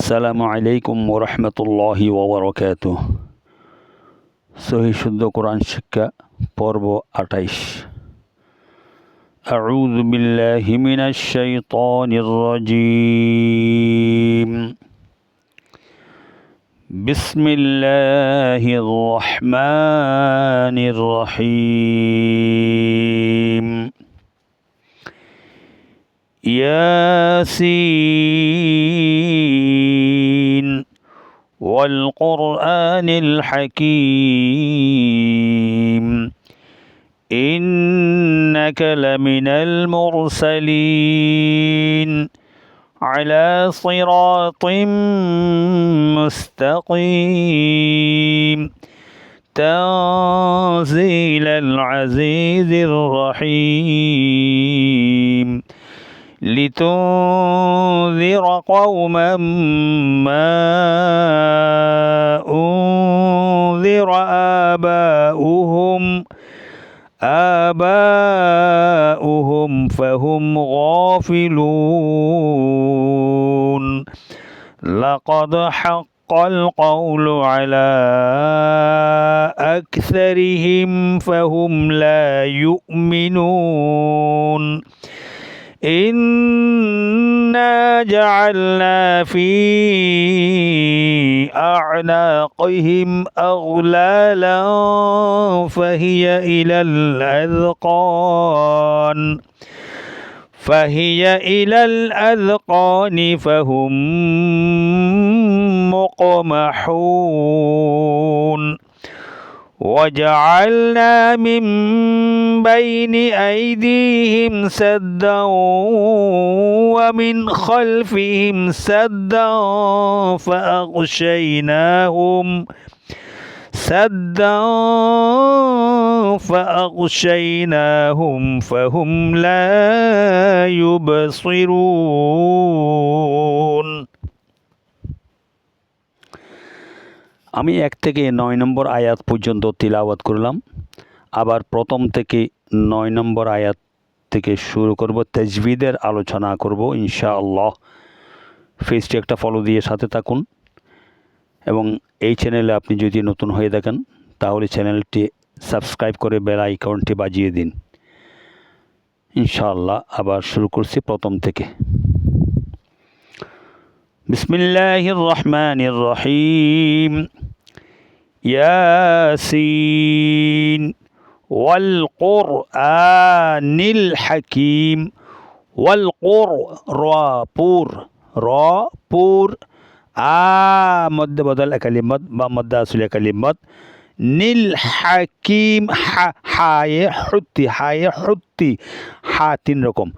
আসসালামু আলাইকুম ওরহমতুল্লাহি ওবরকাতুহ। সহি শুদ্ধ কোরআন শিক্ষা পর্ব 28। আউযু বিল্লাহি মিনাশ শাইতানির রাজীম। বিসমিল্লাহির রহমানির রহিম। ইয়াসিন والقرآن الحكيم إنك لمن المرسلين على صراط مستقيم تنزيل العزيز الرحيم لتنذر قوما ما أنذر آباؤهم فهم غافلون لقد حق القول على أكثرهم فهم لا يؤمنون إنا جعلنا في أعناقهم أغلالا فهي إلى الأذقان فهم مقمحون وجعلنا من بين أيديهم سدا ومن خلفهم سدا فأغشيناهم فهم لا يبصرون। আমি 1 থেকে 9 নম্বর আয়াত পর্যন্ত তিলাওয়াত করলাম। আবার প্রথম থেকে 9 নম্বর আয়াত থেকে শুরু করব, তাজবিদের আলোচনা করব ইনশাআল্লাহ। পেজটি একটা ফলো দিয়ে সাথে থাকুন এবং এই চ্যানেলে আপনি যদি নতুন হয়ে থাকেন তাহলে চ্যানেলটি সাবস্ক্রাইব করে বেল আইকনটি বাজিয়ে দিন ইনশাআল্লাহ। আবার শুরু করছি প্রথম থেকে। বিসমিল্লাহির রহমানির রহিম। ইয়াসিন ওয়াল কুরআনিল হাকিম। ওয়াল পুর মধ্য বদল কালিমত বা মধ্য আসলে কালিমত। নীল হাকিম হায়ে হুত্তি হা 3 রকম,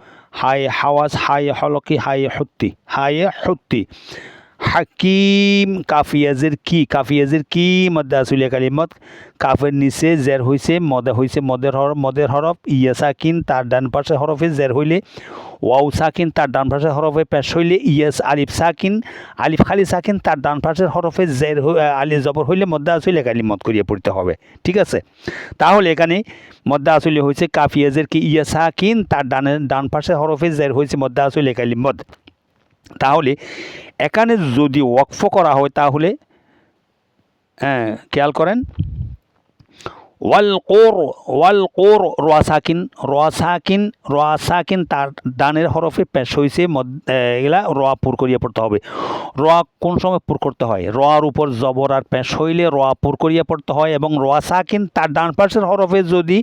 হায়ে হাওয়াজ, হায়ে হলকি, হায়ে হুত্তি। হাকিম কাফিয়াজের কি মধ্য আসলে কালিমত। কাফের নিচে জের হইছে, মদের হরফ। ইয়া সাকিন তার ডান পাশে হরফে জের হইলে, ওয়াও সাকিন তার ডান পাশের হরফে পেশ হইলে, ইয়াস আলিফ খালি সাকিন তার ডান পাশের হরফে জের আলি জবর হইলে মধ্য আসলে কালিমত করিয়ে পড়তে হবে। ঠিক আছে, তাহলে এখানে মধ্য আসলে হয়েছে কাফিয়াজের কি, ইয়া সাকিন তার ডান পাশের হরফে জের হয়েছে মধ্য আসলে কালিমত। তাহলে এখানে যদি ওয়াকফ করা হয় তাহলে খেয়াল করেন, ওয়াল কোর রোয়া সাকিন তার ডানের হরফে পেশ হয়েছে, এগুলা রোয়া পুর করিয়ে পড়তে হবে। রোয়া কোন সময় পুর করতে হয়? রোয়ার উপর জবর আর পেশ হইলে রোয়া পুর করিয়ে পড়তে হয়, এবং রোয়া সাকিন তার ডান পাশের হরফে যদি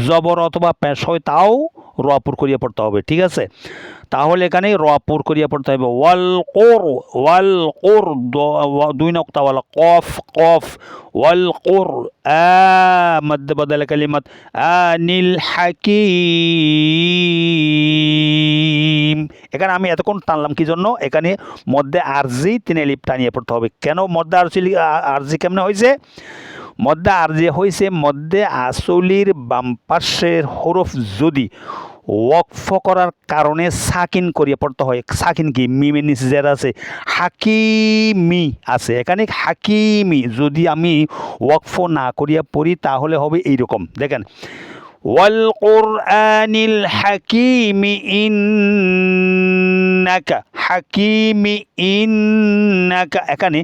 জবর অথবা পেশ হয় তাও রোয়া পুর করিয়ে পড়তে হবে। ঠিক আছে, তাহলে এখানে রোয়া পুর করিয়ে পড়তে হবে। ওয়াল কোর 2 নক্তা ওয়ালা কফ ওয়াল কোর মধ্য বদল কালিমত আনিল হাকিম। এখানে আমি এতক্ষণ টানলাম কি জন্য? এখানে মধ্যে আরজি 3 লিপ টানিয়ে পড়তে হবে। কেন মধ্যে আরজি কেমনে হয়েছে? মধ্যে আরজি হয়েছে মধ্যে আসলির বাম পাশের হরফ যদি ওয়াকফ করার কারণে সাকিন করিয়ে পড়তে হয়। সাকিন কি মিমের নিচে যারা আছে, হাকিমি আছে, এখানে হাকিমি যদি আমি ওয়াকফ না করিয়া পড়ি তাহলে হবে এইরকম। দেখেন, ওয়াল কুরআনিল হাকিমি ইন্নাকা হাকিমি ইন্নাকা এখানে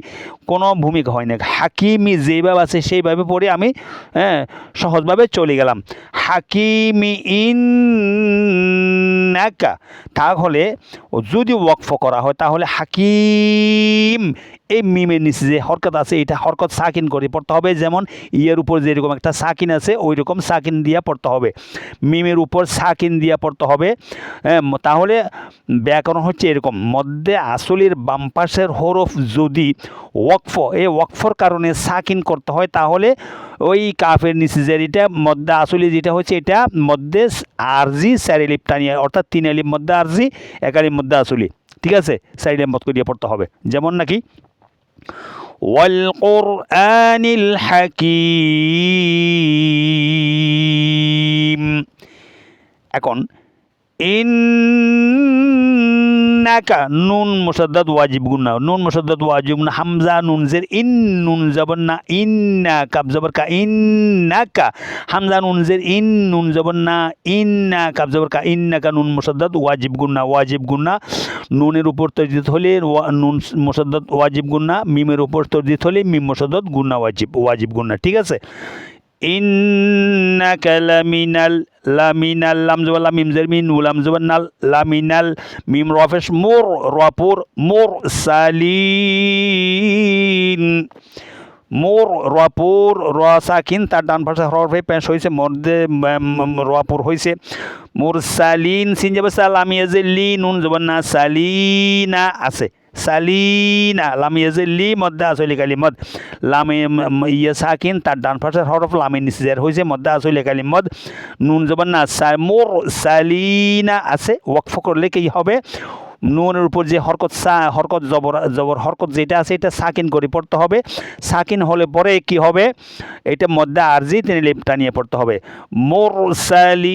কোনো ভূমিকা হয় না হাকিমি যেভাবে আছে সেইভাবে পড়ে আমি সহজভাবে চলে গেলাম হাকিমি ইন্নাকা তাহলে যদি ওয়াকফ করা হয় তাহলে হাকিম এই মিমের নিচে যে হরকত আছে এটা হরকত সাকিন করে পড়তে হবে যেমন ইয়ের উপর যেরকম একটা সাকিন আছে ওই রকম সাকিন দিয়া পড়তে হবে মিমের উপর সাকিন দিয়া পড়তে হবে তাহলে ব্যাকরণ হচ্ছে এরকম মধ্যে আসলের বাম পাশের হরফ যদি ওয়াকফ এই ওয়াকফর কারণে সাকিন করতে হয় তাহলে ওই কাফের নিচে যে এটা মধ্যে আসলি যেটা হচ্ছে এটা মধ্যে আরজি সারিলিপ টানিয়ে অর্থাৎ 3 আলিফ মধ্যে আরজি 1 আলিফ মধ্যে আসলি ঠিক আছে সারিলিপ মত করে পড়তে হবে যেমন নাকি والقرآن الحكيم এখন ইন্নাকা নুন মুসাদ্দাদ ওয়াজিব গুন্না নুন মুসাদ্দাদ ওয়াজিব গুন্না হামজা নুন জের ইন নুন জবর না ইন্না কাব জবর কা ইন্নাকা হামজা নুন জের ইন নুন জবর না ইন্না কাব জবর কা ইন্নাকা নুন মুসাদ্দাদ ওয়াজিব গুন্না নুনের উপর তরদিদ হলে নুন মুসাদ্দাদ ওয়াজিব গুন্না মিমের উপর তরদিদ হলে মিম মুসাদ্দাদ গুন্না ওয়াজিব গুন্না ঠিক আছে ইন্নাকা লামিনাল লাম জবর লাম মিম জের মিন উলাম জবর নাল লামিনাল মিম রফেশ মুর রপুর মুরসালিন মোর রপুর র সাকিন তার ডান পাশে হরফে পেশ হয়েছে মধ্যে রপুর হয়েছে মুরসালিন সিন যাবে সালামিয়া যে লি নুন জবর না সালিনা আছে সালিনা লাম ইয়াজলি মধ্যে আসলি কালিমত লাম ইয়া সাকিন তার ডান পাশের হরফ লামের নিচে জের হয়েছে মধ্যে আসলি কালিমত নুন জবর না মুর সালিনা আছে ওয়াকফ করলে কি হবে নুনের উপর যে হরকত জবর হরকত যেটা আছে এটা সাকিন করে পড়তে হবে সাকিন হলে পরে কি হবে এটা মধ্যে আরজি 3 আলিফ টানিয়ে পড়তে হবে মুরসালিন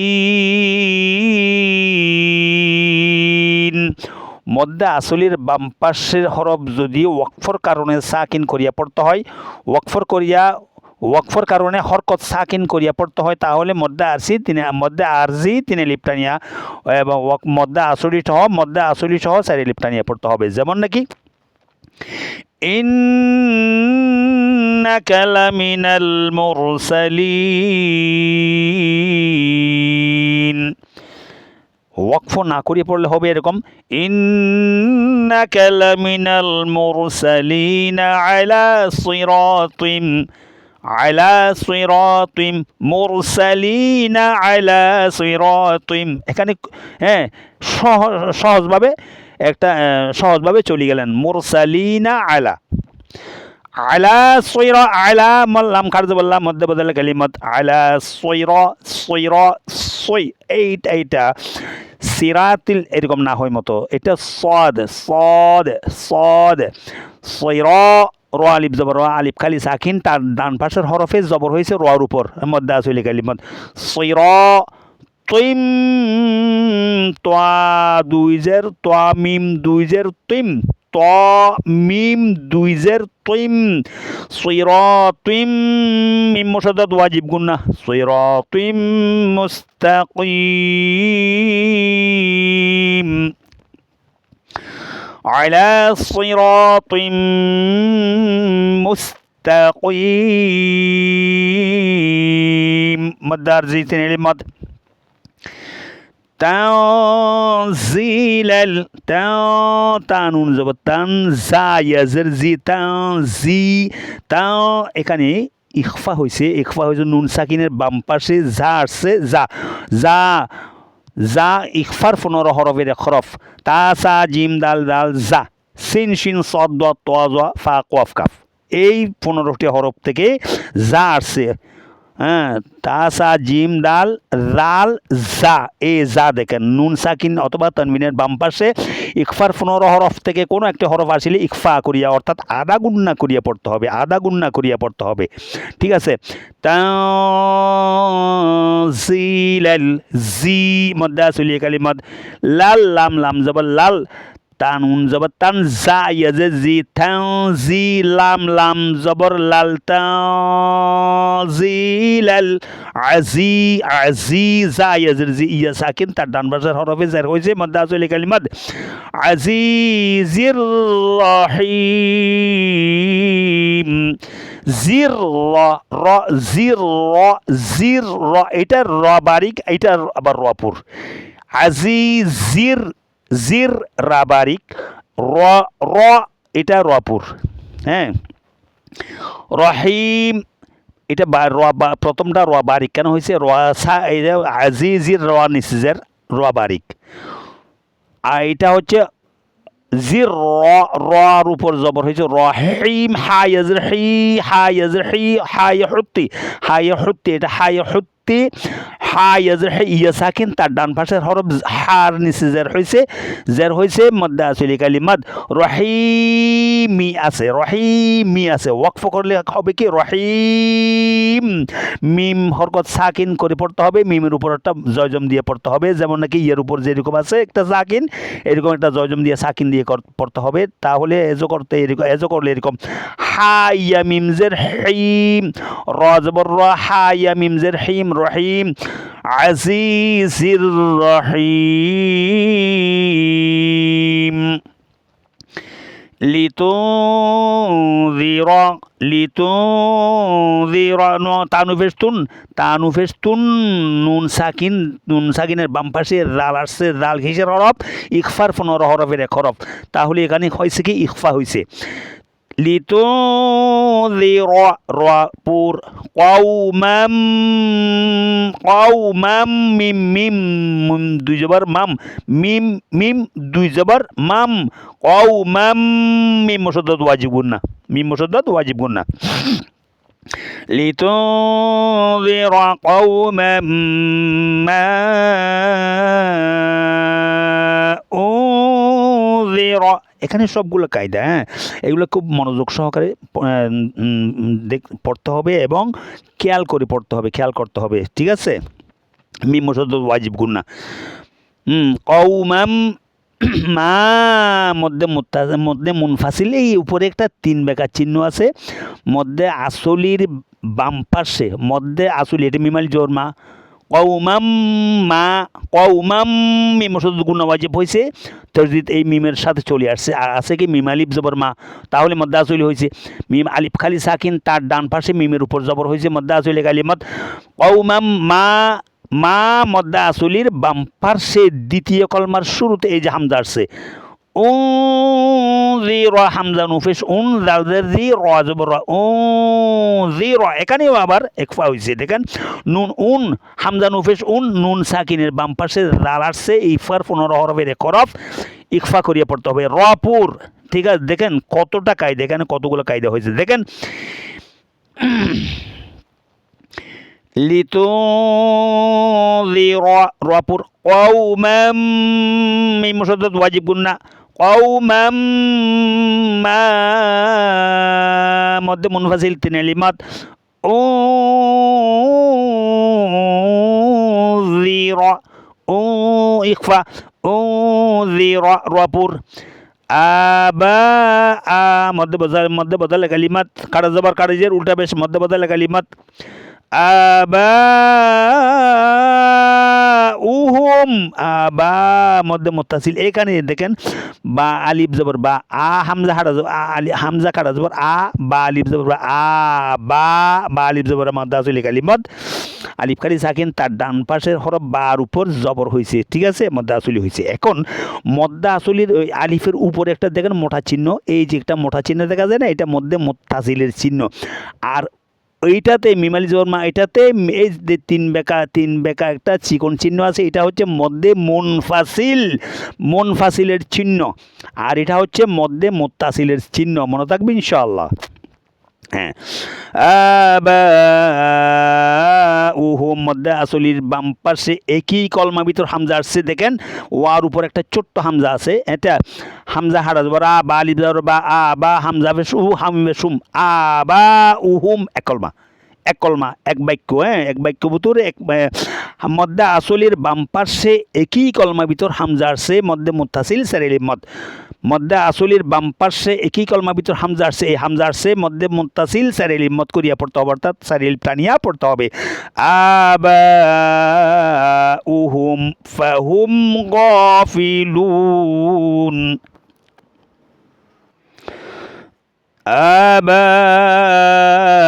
মধ্যে আসলির বাম পাশের হরফ যদি ওয়াকফর কারণে সাকিন করিয়া পড়তে হয় ওয়াকফর কারণে হরকত সাকিন করিয়া পড়তে হয় তাহলে মধ্যে আরজি 3 আলিফ টানিয়া এবং মধ্যে আসলি সহ 4 আলিফ টানিয়া পড়তে হবে যেমন নাকি ইন্নাকা লামিনাল মুরসালিন ওয়াকফ না করিয়ে পড়লে হবে এরকম ইন্নাকা লামিনাল মুরসালিনা আলা সিরাতিম মুরসালিনা আলা সিরাতিম এখানে সহজভাবে চলে গেলেন মুরসালিনা আলা লাম খারজ বললাম মধ্যে বদলে কালিমত আলা এইটা সিরাতিল এরকম না হয় মতো এটা সদ সয়রা র আলিফ জবর র আলিফ খালি সাকিন তার ডান পাশের হরফে জবর হয়েছে রর উপর মধ্যে আসলে কালিমত সয়রা তিম তোয়া 2 জের তোয়া মিম 2 জের তিম তোয়া মিম 2 জের তিম সিরাতিম মিম মুশাদ্দাদ ওয়াজিব গুন্না সিরাতিম মুস্তাকিম আলা সিরাতিম মুস্তাকিম মদ্দার জিতিন মদ তানজিলাল তানুন জবর তানজা ইয়াজের জি তানজি এখানে ইখফা হয়েছে নুন সাকিনের বাম পাশে যা আসছে যা ইখফার 15 হরফের হরফ তা সা জিম দাল যা সিন শিন সদ দ ত জ ফা কফ কাফ এই 15টি হরফ থেকে যা আসছে তাসা জিম দাল রাল জা এই যা দেখেন নুন সাকিন অথবা তানবিনের বাম পাশে ইকফার 15 হরফ থেকে কোনো একটা হরফ আসলে ইকফা করিয়া অর্থাৎ আদা গুন্না করিয়া পড়তে হবে ঠিক আছে তানজিলাল জি মধ্যে আসলে কালিমাত লাল লাম জবর লাল তান নুন জবর তান জা ইয়াজে জি তান জি লাম লাম জবর লাল তাজিলাল আজি আজি জা ইয়াজে জি ইয়া সাকিন তার ডান পাশের হরফে জের হয়েছে মদ্দে আসলি কালিমাত আজিজির রহিম জির র জির র জির র এটা র বারিক এটা আবার রপুর আজিজির জির রা বারিক র র এটা রপুর হ্যাঁ রহিম এটা প্রথমটা র বারিক কেন হয়েছে র সা আজিজির র নিচের র বারিক আর এটা হচ্ছে জির র উপর জবর হয়েছে রহিম হায়াজর হি হায়াজর হি হায় হত্যি এটা হায় হত্যি হায়াজর হি ইয়া সাকিন তার ডান পাশের হরফ হার নিচে জের হয়েছে মদ্দে আসলি কালিমাত রহিমি আছে ওয়াকফ করলে হবে কি রহিম মিম হরকত সাকিন করে পড়তে হবে মিমের উপর একটা জয়জম দিয়ে পড়তে হবে যেমন নাকি ইয়ের উপর যেরকম আছে একটা সাকিন এরকম একটা জয়জম দিয়ে সাকিন দিয়ে পড়তে হবে তাহলে এজো করলে এরকম হাইয়া মিমজের হিম র জবর র হাইয়া মিমজের হিম রহিম আজিজির রহিম লিতুনযিরা তানুফেস্তুন নুন সাকিনের বাম পাশে রাল আসছে রাল ঘিসের হরফ ইখফার 15 হরফের এক হরফ তাহলে এখানে হয়েছে কি ইখফা হয়েছে লিতুনযিরা পুর কওমাম মিম দুই জবর মাম মিম দুই জবর মাম কওমাম মিম মুশাদ্দাদ ওয়াজিব গুন্না লিতুনযিরা কওমাম মা উনযিরা এখানে সবগুলো কায়দা হ্যাঁ এগুলো খুব মনোযোগ সহকারে পড়তে হবে এবং খেয়াল করতে হবে ঠিক আছে মিম মুশাদ্দাদ ওয়াজিব গুন্না কওমাম মা মধ্যে মুনফাসিল এই উপরে একটা 3 বেকার চিহ্ন আছে মধ্যে আসলির বাম পাশে মধ্যে আসলি এটা মিমালি জোর মা কওমাম মিম মুশাদ্দাদ গুন্না ওয়াজিব হয়েছে তাজদীদ এই মিমের সাথে চলে আসছে আর আছে কি মিম আলিফ জবর মা তাহলে মধ্যে আসলি হয়েছে মিম আলিফ খালি সাকিন তার ডান পাশে মিমের উপর জবর হয়েছে মধ্যে আসলি কালিমাত কওমাম মা মধ্যে আসলির বাম পাশে দ্বিতীয় কলমার শুরুতে এই যে হামজা আসছে উনযিরা হামজা নুফেস জি র জবর উনযিরা এখানেও আবার ইখফা হয়েছে দেখেন নুন হামজা নুফেস নুন সাকিনের বাম পাশে রাল আসছে ইফার 15 হরফের এক হরফ ইখফা করিয়ে পড়তে হবে রপুর ঠিক আছে দেখেন কতটা কায়দা এখানে কতগুলো কায়দা হয়েছে দেখেন লিতুনযিরা রপুর কওমাম মিম মুশাদ্দাদ ওয়াজিব গুন্না কওমাম মা মধ্যে মুনফাসিল 3 কালিমাত উনযিরা ইখফা উনযিরা রপুর আবা মধ্যে বদল কালিমাত কাটা জবর কাটাজের উল্টা পেশ মধ্যে বদল কালিমাত আবা মধ্যে মুত্তাসিল এখানে দেখেন বা আলিফ জবর বা হামজা কাটা জবর বা আলিফ জবর বা আলিফ জবর মধ্যে আসলি কালিমত আলিফ খালি সাকিন তার ডান পাশের হরফ বার উপর জবর হয়েছে ঠিক আছে মধ্যে আসলি হয়েছে এখন মধ্যে আসলির ওই আলিফের উপরে একটা দেখেন মোটা চিহ্ন এই যে একটা মোটা চিহ্ন দেখা যায় না এটা মধ্যে মুত্তাসিলের চিহ্ন আর এইটাতে মিমালি জবর মা এটাতে এই যে 3 বেকা একটা চিকন চিহ্ন আছে এটা হচ্ছে মধ্যে মুনফাসিলের চিহ্ন আর এটা হচ্ছে মধ্যে মুত্তাসিলের চিহ্ন মনে থাকবে ইনশাআল্লাহ হ্যাঁ মধ্যে আসলির বাম পাশে একই কলমা ভিতর হামজা আসছে দেখেন ওয়ার উপর একটা ছোট্ট হামজা আছে এটা হামজা হারাজ বা আলিফ জবর বা হামজা হামিম বা উহুম এক কলমা এক বাক্য এক বাক্য ভিতর মধ্যে আসলির বাম পাশে একই কলমা ভিতর হামজা আসছে মধ্যে মুত্তাসিল সারিল মদ মধ্যে আসলির বাম পাশে একই কলমা ভিতর হামজা আসছে, এই হামজা আসছে মধ্যে মুত্তাসিল চার এলিফ মত করিয়া পড়তে হবে, অর্থাৎ চার এলিফ টানিয়া পড়তে হবে। আবাউহুম ফাহুম গাফিলুন,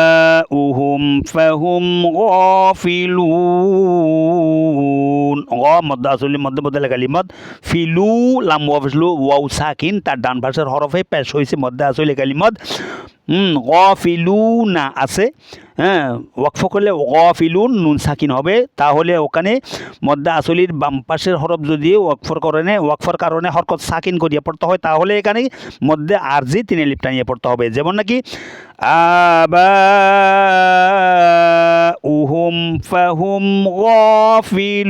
আবাউহুম ফাহুম গাফিলুন। মধ্য আসলি মধ্যে বদলে কালিমত ফিলু লাম ওয়াফসলু ওয়াও সাকিন, তার ডান পাশের হরফে পেশ হয়েছে মধ্যে আসলি কালিমত গাফিলুনা আছে, হ্যাঁ ওয়াকফ করলে গাফিলুন নুন সাকিন হবে, তাহলে ওখানে মধ্যে আসলির বাম পাশের হরফ যদি ওয়াকফর কারণে হরকত সাকিন করিয়া পড়তে হয়, তাহলে এখানে মধ্যে আরজি তিন এলিফ টানিয়ে পড়তে হবে। যেমন নাকি আবাউহুম ফাহুম গাফিলুন।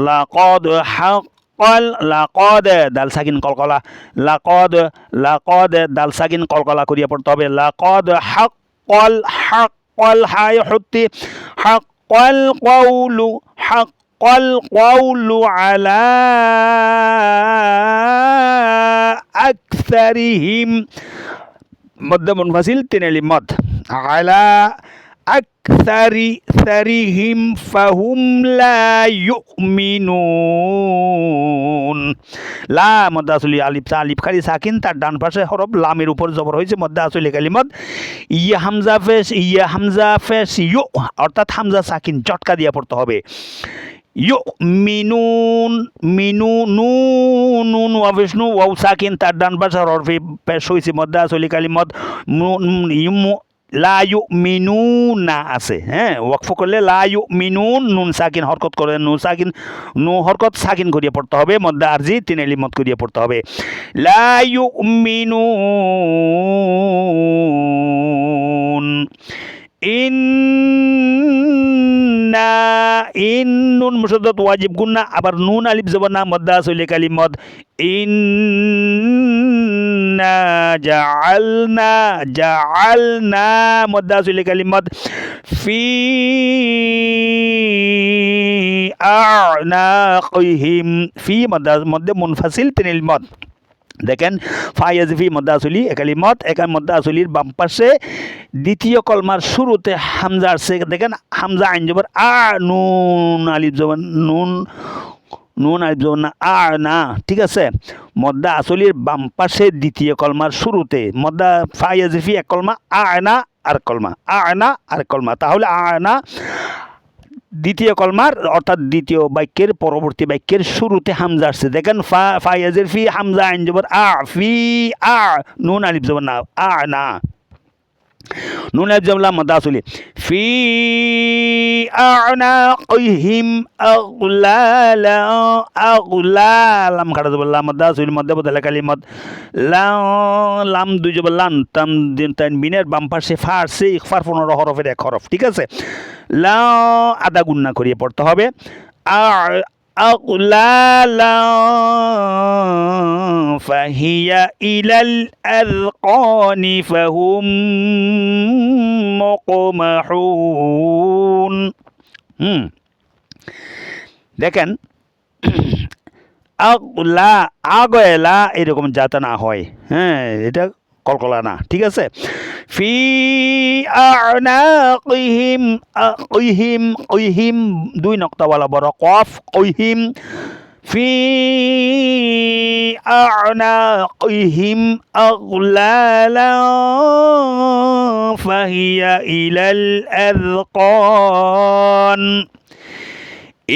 লাকাদ লাকদ দাল সাকিন কলকলা, লাকদ দাল সাকিন কলকলা করিয়া পড়তে হবে। লাকদ হাক্কাল হায় হত্যি হাক্কাল কওলু আলা আকসারিহিম, মধ্যে মুনফাসিল তিন এলিফ মদ, আলা আকসারিহিম ফাহুম লা ইউমিনুন। লা মধ্যে আসলি আলিফ খালি সাকিন, তার ডান পাশে হরফ লামের উপর জবর হয়েছে মধ্যে আসলি কালিমত ইয়া হামজা ফেস ইউ, অর্থাৎ হামজা সাকিন চটকা দিয়ে পড়তে হবে। মিনুন নুন ওয়াবিষ্ণু ওয়াও সাকিন, তার ডান পাশে হরফে পেশ হয়েছে মধ্যে আসলি কালিমত লা ইউমিনুনা আছে, হ্যাঁ ওয়াকফ করলে লা ইউমিনুন নুন সাকিন হরকত করে নু হরকত সাকিন করিয়ে পড়তে হবে, মধ্যে আরজি তিন এলিফ মত করিয়ে পড়তে হবে। লা ইউমিনুন। ইন নুন মুশাদ্দাদ ওয়াজিব গুন্না, আবার নুন আলিফ জবর না মধ্যে আসলে কালিমত ইন্না জাআলনা মধ্যে আসলে কালিমত ফি আ'নাকিহিম, ফি মধ্যে মুনফাসিল তিন এলিফ মদ। দেখেন ফায়াজফি মধ্যে আসলি একালিমত, একান মধ্যে আসলির বাম পাশে দ্বিতীয় কলমার শুরুতে হামজা আসছে, দেখেন হামজা আইন জবর আ, নুন আলিফ জবর নুন আলিফ জবর না আ না, ঠিক আছে। মধ্যে আসলির বাম পাশে দ্বিতীয় কলমার শুরুতে মধ্যে ফায়াজফি এক কলমা, আয়না আর কলমা, আয়না আর কলমা, তাহলে আয়না দ্বিতীয় কলমার অর্থাৎ দ্বিতীয় বাক্যের পরবর্তী বাক্যের শুরুতে হামজা আসছে। দেখেন ফায়াজের ফি হামজা আইন জবর আ, ফি আ নুন আলিফ জবর না আ না, নুন আলিফ জবর মধ্যে আসলি ফি আ'নাকিহিম আগলালাম খাড়া জবর লা মধ্যে আসলি মধ্যে বদলা কালিমত লাম দুই জবর লান তাম তান বিনের বাম পাশে ফা আসছে, ইখফার 15 হরফের এক হরফ, ঠিক আছে। লা আদা গুন্না করিয়ে পড়তে হবে। আগলালা ফাহিয়া ইলাল আযকানি ফাহুম মুকমাহুন। দেখেন আগলা এরকম যাতে না হয়, হ্যাঁ এটা কলকলা না, ঠিক আছে। ফি আ'নাকিহিম কইহিম দুই নক্তাওয়ালা বড় কফ কইহিম, ফি আ'নাকিহিম আগলালা ফাহিয়া ইলাল আযকান,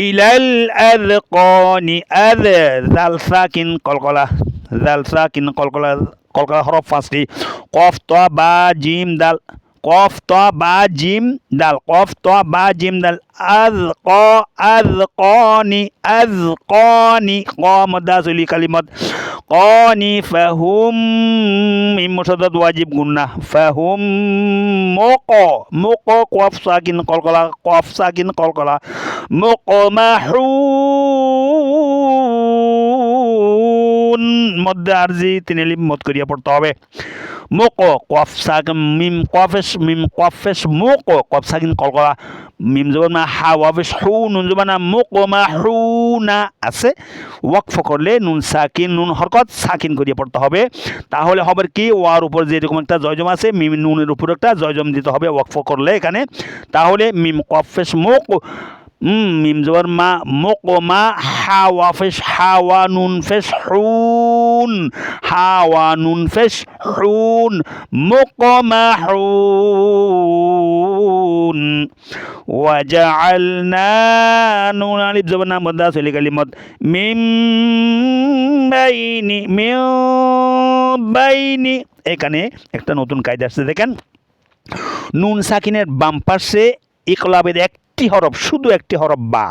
ইলাল আযকানি জাল সাকিন কলকলা, জাল সাকিন কলকলা হরফ পাঁচটি, কফ ত বা জিম দাল, কফ ত বা জিম দাল, কফ ত বা জিম দাল, আযকানি ক মধ্যে আসলি কালিমত কনি ফাহুম মিম মুশাদ্দাদ ওয়াজিব গুন্না ফাহুম কফ সাকিন কলকলা মুকমাহুন। মধ্যে আরজি তিন এলিফ মত করিয়া পড়তে হবে মুক কফ সাকিন মিম কফেশ মুক কফ সাকিন কলকলা মিম জবর মা হা ওয়াফেশ হু নুন জবানা মুক মা হু না আছে ওয়াকফ করলে নুন সাকিন নুন হরকত সাকিন করিয়া পড়তে হবে তাহলে হবে কি ওয়ার উপর যেরকম একটা জয়জম আছে মিম নুনের উপর একটা জয়জম দিতে হবে ওয়াকফ করলে এখানে তাহলে মিম কফেশ মুক মিম জবর মা মুক মা হা ওয়াফেশ হাওয়া নুন ফেশ হুন হাওয়া নুন ফেশ হুন মুক মা হুন ওয়াজআলনা নুন আলিফ জবর না মদ্দা সলি কালিমত মিম বাইনি এখানে একটা নতুন কায়দা আসছে দেখেন নুন সাকিনের বাম পাশে ইকলাবের একটি হরফ শুধু একটি হরফ বা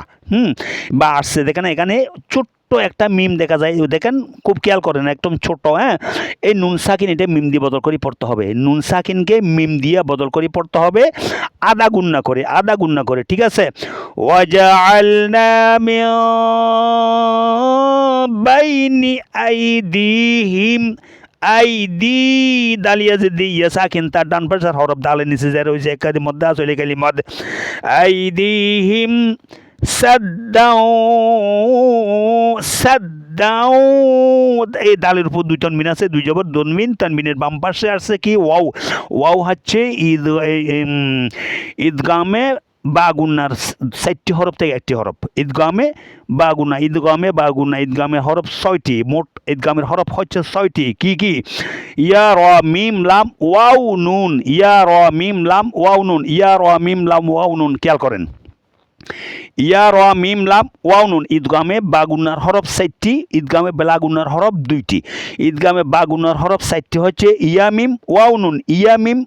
বা আসছে দেখেন এখানে ছোট্ট একটা মিম দেখা যায় দেখেন খুব খেয়াল করেন একদম ছোট এই নুন সাকিন এটা মিম দিয়ে বদল করে পড়তে হবে নুন সাকিনকে মিম দিয়ে বদল করে পড়তে হবে আদা গুন্না করে ঠিক আছে ওয়াজআলনা মিন বাইনি আইদিহিম আইদি দালিয়া যদি ইয়া সাকিন তার ডান পাশের হরফ দালের নিচে যা রয়েছে একাদি মধ্যে আসলে কালিমাত আইদিহিম সাদ্দাও এই দালের উপর দুই তনবিন আছে দুই জবর তনবিন তনবিনের বাম পাশে আসছে কি ওয়াও হচ্ছে ঈদগামে বা গুন্নার 4টি হরফ থেকে একটি হরফ ঈদগামে বা গুন্না ঈদগামের হরফ 6টি মোট ঈদগামের হরফ হচ্ছে 6টি কি ইয়া র মিম লাম ওয়াও নুন ইয়া র মিম লাম ওয়াও নুন ইয়া র মিম লাম ওয়াও নুন খেয়াল করেন ইয়া র মিম লাম ওয়াও নুন ঈদগামে বা গুন্নার হরফ 4টি ঈদগামে বেলা গুন্নার হরফ 2টি ঈদগামে বা গুন্নার হরফ 4টি হচ্ছে ইয়া মিম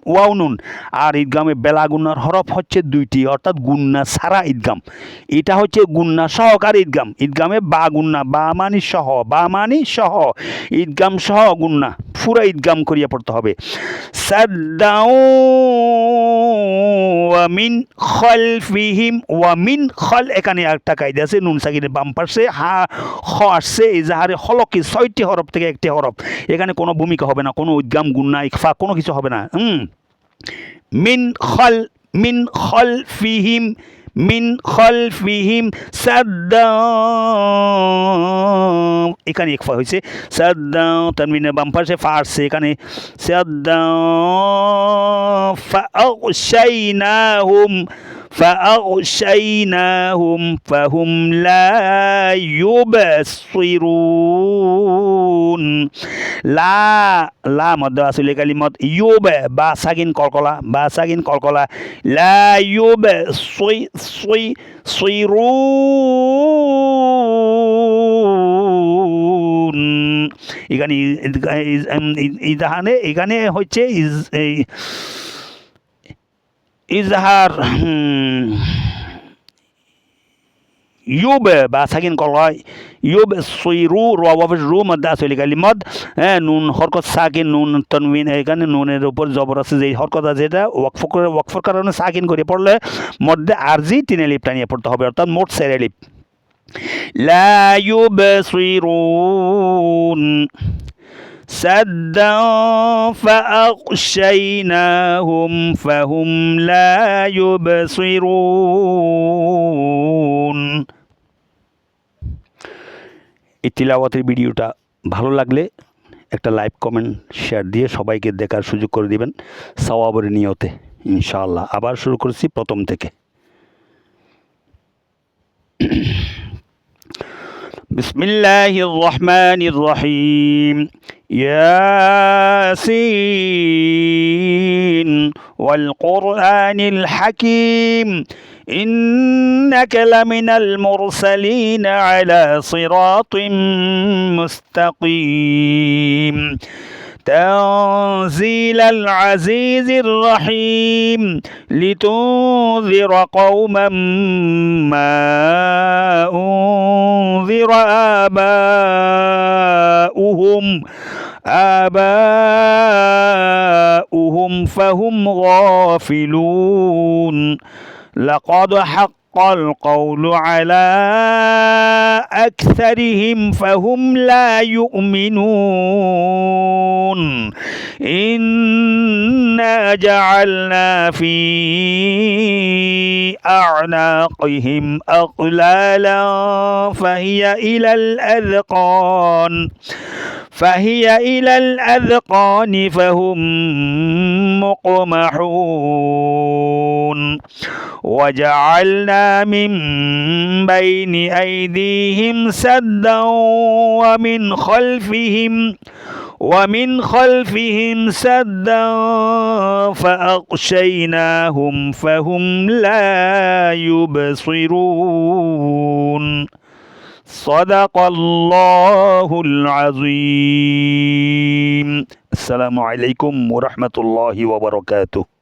ওয়াও নুন আর ঈদগামে বেলা গুন্নার হরফ হচ্ছে 2টি অর্থাৎ গুন্না ছাড়া ঈদগাম এটা হচ্ছে গুন্না সহকারী ঈদগামে বা গুন্না বা মানি সহ ঈদগাম সহ গুন্না পুরা ঈদগাম করিয়া পড়তে হবে সাদ্দাও ওয়া মিন খালফিহিম ওয়া মিন খাল এখানে একটা কায়দা আছে নুন সাকিনের বাম পাশে খ আসছে ইজাহারে হলকি 6টি হরফ থেকে একটি হরফ এখানে কোনো ভূমিকা হবে না কোনো উদ্গাম গুন্না ইকফা কোনো কিছু হবে না মিন খালফিহিম সাদ্দা এখানে ইকফা হয়েছে সাদ্দা তানবিনের বাম পাশে ফা আসছে এখানে সাদ্দা فأغشيناهم فهم لا يبصرون লা মধ্য আসলে কালিমত বা সাকিন কলকলা লা يبصرون এখানে হচ্ছে ইজহার বা সাকিন কলয় সইরু রওয়াফের রু মধ্যে আসলে কালিমত নুন হরকত সাকিন নুন তনবিন এখানে নুনের উপর জবর আছে যে হরকত আছে এটা ওয়াকফর কারণে সাকিন করে পড়লে মধ্যে আরজি 3 এলিফ টানিয়ে পড়তে হবে অর্থাৎ মোট 4 এলিফ লা ইউবসিরুন سدا فأغشيناهم فهم لا يبصرون এই তিলাওয়াতের ভিডিওটা ভালো লাগলে একটা লাইক কমেন্ট শেয়ার দিয়ে সবাইকে দেখার সুযোগ করে দিবেন সওয়াবের নিয়তে ইনশাআল্লাহ আবার শুরু করছি প্রথম থেকে বিসমিল্লাহির রহমানির রহিম ياسين والقرآن الحكيم إنك لمن المرسلين على صراط مستقيم تنزيل العزيز الرحيم لتنذر قوما ما أنذر آباؤهم فهم غافلون لقد حق حق القول على أكثرهم فهم لا يؤمنون إنا جعلنا في أعناقهم أغلالا فهي إلى الأذقان فهم مقمحون وجعلنا من بين أيديهم سدا ومن خلفهم سدا فأغشيناهم فهم لا يبصرون صدق الله العظيم. السلام عليكم ورحمة الله وبركاته.